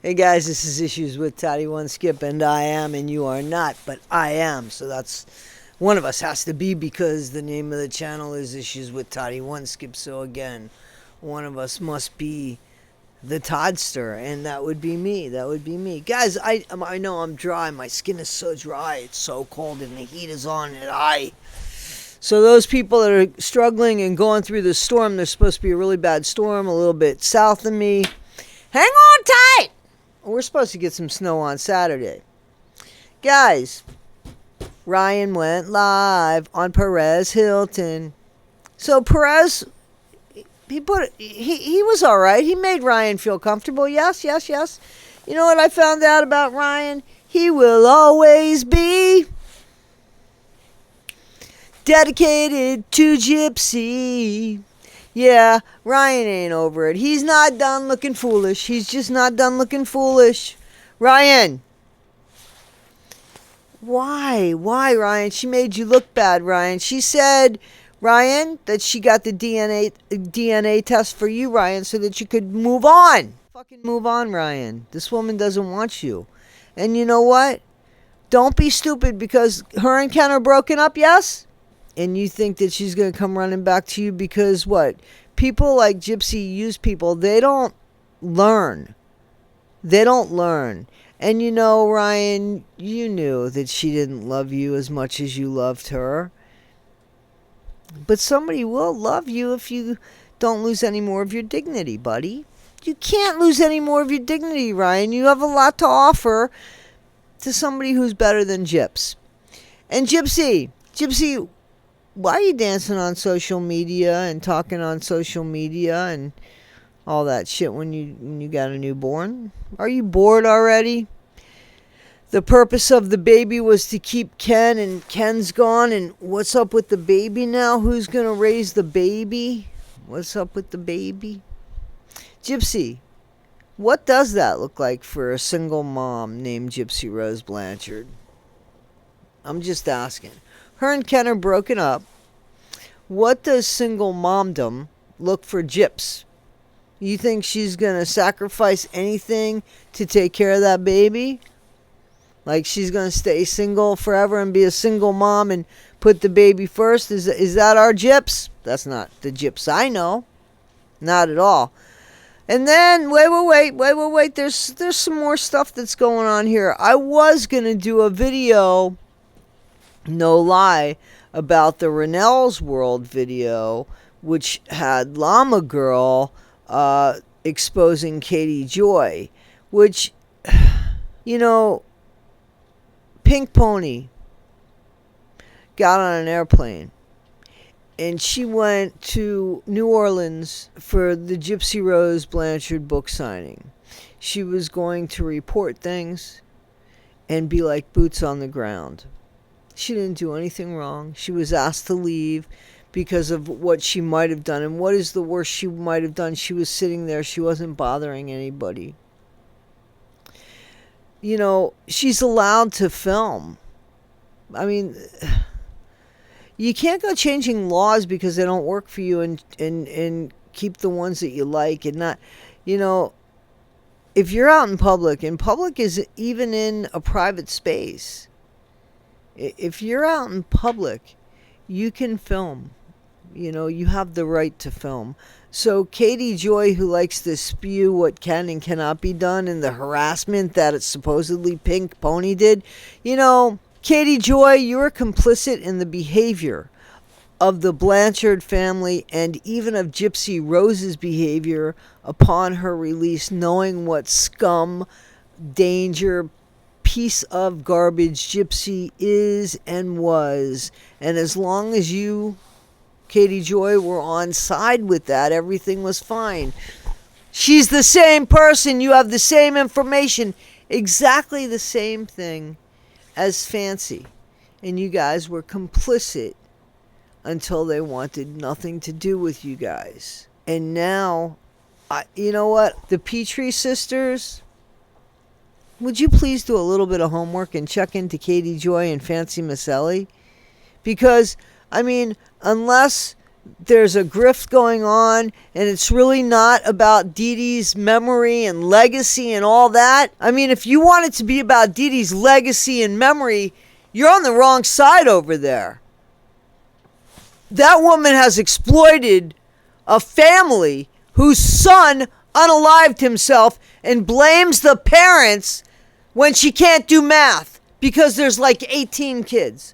Hey guys, this is Issues with Toddy One Skip, and I am, and you are not, but I am. So that's one of us has to be because the name of the channel is Issues with Toddy One Skip. So again, one of us must be the Toddster, and that would be me. That would be me, guys. I know I'm dry. My skin is so dry. It's so cold, and the heat is on, and So those people that are struggling and going through the storm, there's supposed to be a really bad storm a little bit south of me. Hang on tight. We're supposed to get some snow on Saturday. Guys, Ryan went live on Perez Hilton. So Perez, he was all right. He made Ryan feel comfortable. Yes. You know what I found out about Ryan? He will always be dedicated to Gypsy. Yeah, Ryan ain't over it. He's not done looking foolish. He's just not done looking foolish. Ryan. Why, Ryan? She made you look bad, Ryan. She said, Ryan, that she got the DNA test for you, Ryan, so that you could move on. Fucking move on, Ryan. This woman doesn't want you. And you know what? Don't be stupid because her and Ken are broken up, yes? And you think that she's going to come running back to you because what? People like Gypsy use people. They don't learn. And you know, Ryan, you knew that she didn't love you as much as you loved her. But somebody will love you if you don't lose any more of your dignity, buddy. You can't lose any more of your dignity, Ryan. You have a lot to offer to somebody who's better than Gyps. And Gypsy, why are you dancing on social media and talking on social media and all that shit when you got a newborn? Are you bored already? The purpose of the baby was to keep Ken, and Ken's gone, and what's up with the baby now? Who's going to raise the baby? What's up with the baby? Gypsy, what does that look like for a single mom named Gypsy Rose Blanchard? I'm just asking. Her and Ken are broken up. What does single momdom look for Gyps? You think she's going to sacrifice anything to take care of that baby? Like she's going to stay single forever and be a single mom and put the baby first? Is that our Gyps? That's not the Gyps I know. Not at all. And then, wait. There's some more stuff that's going on here. I was going to do a video, no lie, about the Rennell's World video, which had Llama Girl exposing Katie Joy, which, you know, Pink Pony got on an airplane and she went to New Orleans for the Gypsy Rose Blanchard book signing. She was going to report things and be like boots on the ground. She didn't do anything wrong. She was asked to leave because of what she might have done. And what is the worst she might have done? She was sitting there. She wasn't bothering anybody. You know, she's allowed to film. I mean, you can't go changing laws because they don't work for you and keep the ones that you like and not, you know, if you're out in public, and public is even in a private space. If you're out in public, you can film. You know, you have the right to film. So Katie Joy, who likes to spew what can and cannot be done and the harassment that it's supposedly Pink Pony did, you know, Katie Joy, you're complicit in the behavior of the Blanchard family and even of Gypsy Rose's behavior upon her release, knowing what scum, danger, piece of garbage Gypsy is and was. And as long as you, Katie Joy, were on side with that, everything was fine. She's the same person. You have the same information. Exactly the same thing as Fancy. And you guys were complicit until they wanted nothing to do with you guys. And now, you know what? The Petrie sisters, would you please do a little bit of homework and check into Katie Joy and Fancy Maselli? Because, I mean, unless there's a grift going on, and it's really not about Dee Dee's memory and legacy and all that. I mean, if you want it to be about Dee Dee's legacy and memory, you're on the wrong side over there. That woman has exploited a family whose son unalived himself and blames the parents when she can't do math because there's like 18 kids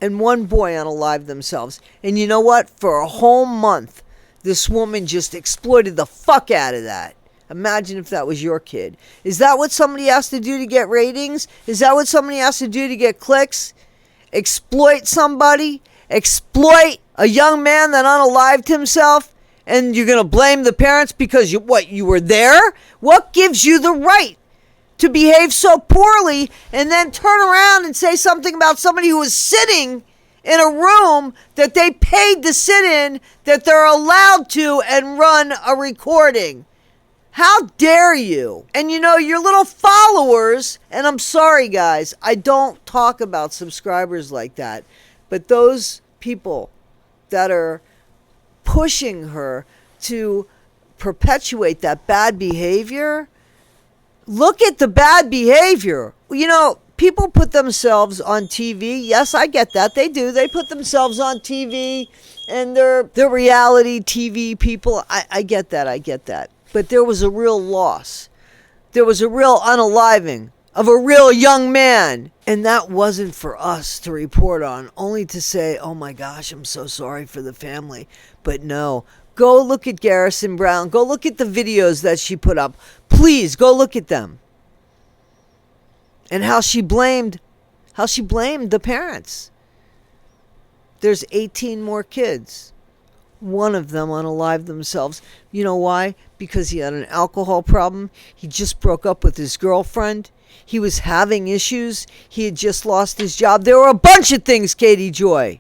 and one boy unalived themselves. And you know what? For a whole month, this woman just exploited the fuck out of that. Imagine if that was your kid. Is that what somebody has to do to get ratings? Is that what somebody has to do to get clicks? Exploit somebody? Exploit a young man that unalived himself? And you're going to blame the parents because you were there? What gives you the right to behave so poorly and then turn around and say something about somebody who was sitting in a room that they paid to sit in, that they're allowed to and run a recording? How dare you? And your little followers, and I'm sorry guys, I don't talk about subscribers like that, but those people that are pushing her to perpetuate that bad behavior, look at the bad behavior. People put themselves on TV. Yes, I get that. They do. They put themselves on TV, and they're reality TV people. I get that. But there was a real loss. There was a real unaliving of a real young man. And that wasn't for us to report on, only to say, oh my gosh, I'm so sorry for the family. But no, go look at Garrison Brown. Go look at the videos that she put up. Please go look at them. And how she blamed the parents. There's 18 more kids. One of them unalived themselves. You know why? Because he had an alcohol problem. He just broke up with his girlfriend. He was having issues. He had just lost his job. There were a bunch of things, Katie Joy.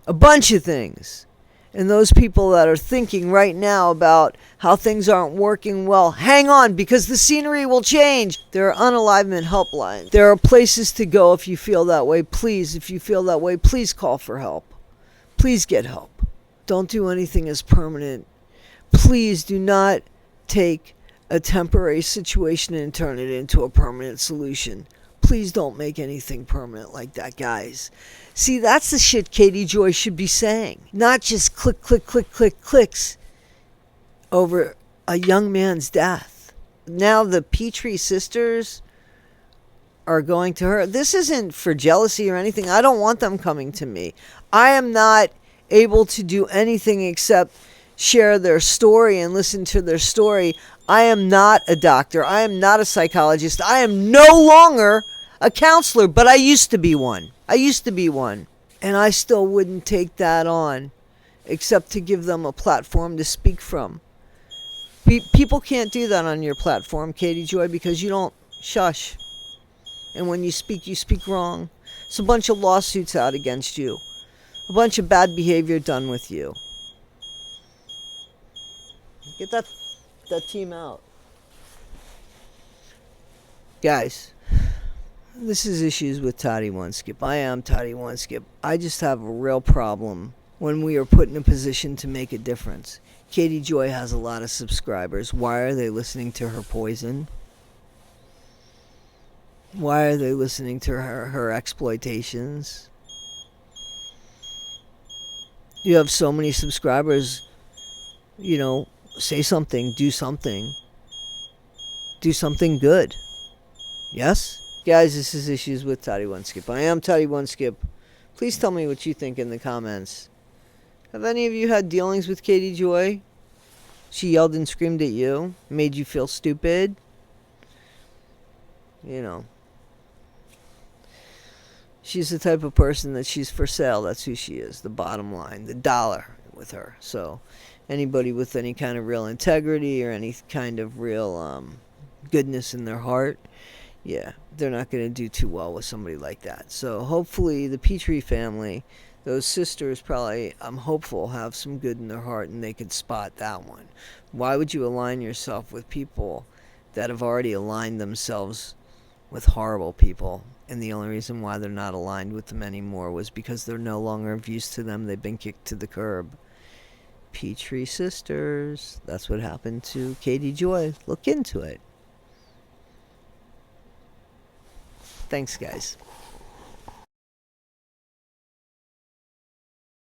A bunch of things. And those people that are thinking right now about how things aren't working well, hang on, because the scenery will change. There are unalivement helplines. There are places to go if you feel that way. Please, if you feel that way, please call for help. Please get help. Don't do anything as permanent. Please do not take a temporary situation and turn it into a permanent solution. Please don't make anything permanent like that, guys. See, that's the shit Katie Joy should be saying. Not just click, click, click, click, clicks over a young man's death. Now the Petrie sisters are going to her. This isn't for jealousy or anything. I don't want them coming to me. I am not able to do anything except share their story and listen to their story. I am not a doctor. I am not a psychologist. I am no longer a counselor, but I used to be one. And I still wouldn't take that on except to give them a platform to speak from. People can't do that on your platform, Katie Joy, because you don't shush. And when you speak wrong. It's a bunch of lawsuits out against you. A bunch of bad behavior done with you. Get that team out. Guys, this is Issues with Toddy One Skip. I am Toddy One Skip. I just have a real problem when we are put in a position to make a difference. Katie Joy has a lot of subscribers. Why are they listening to her poison? Why are they listening to her exploitations? You have so many subscribers, say something, do something. Do something good. Yes? Guys, this is Issues with Toddy One Skip. I am Toddy One Skip. Please tell me what you think in the comments. Have any of you had dealings with Katie Joy? She yelled and screamed at you? Made you feel stupid? She's the type of person that she's for sale. That's who she is. The bottom line. The dollar with her. So anybody with any kind of real integrity or any kind of real goodness in their heart, yeah, they're not going to do too well with somebody like that. So hopefully the Petrie family, those sisters probably, I'm hopeful, have some good in their heart and they could spot that one. Why would you align yourself with people that have already aligned themselves with horrible people. And the only reason why they're not aligned with them anymore was because they're no longer of use to them. They've been kicked to the curb. Petrie sisters. That's what happened to Katie Joy. Look into it. Thanks, guys.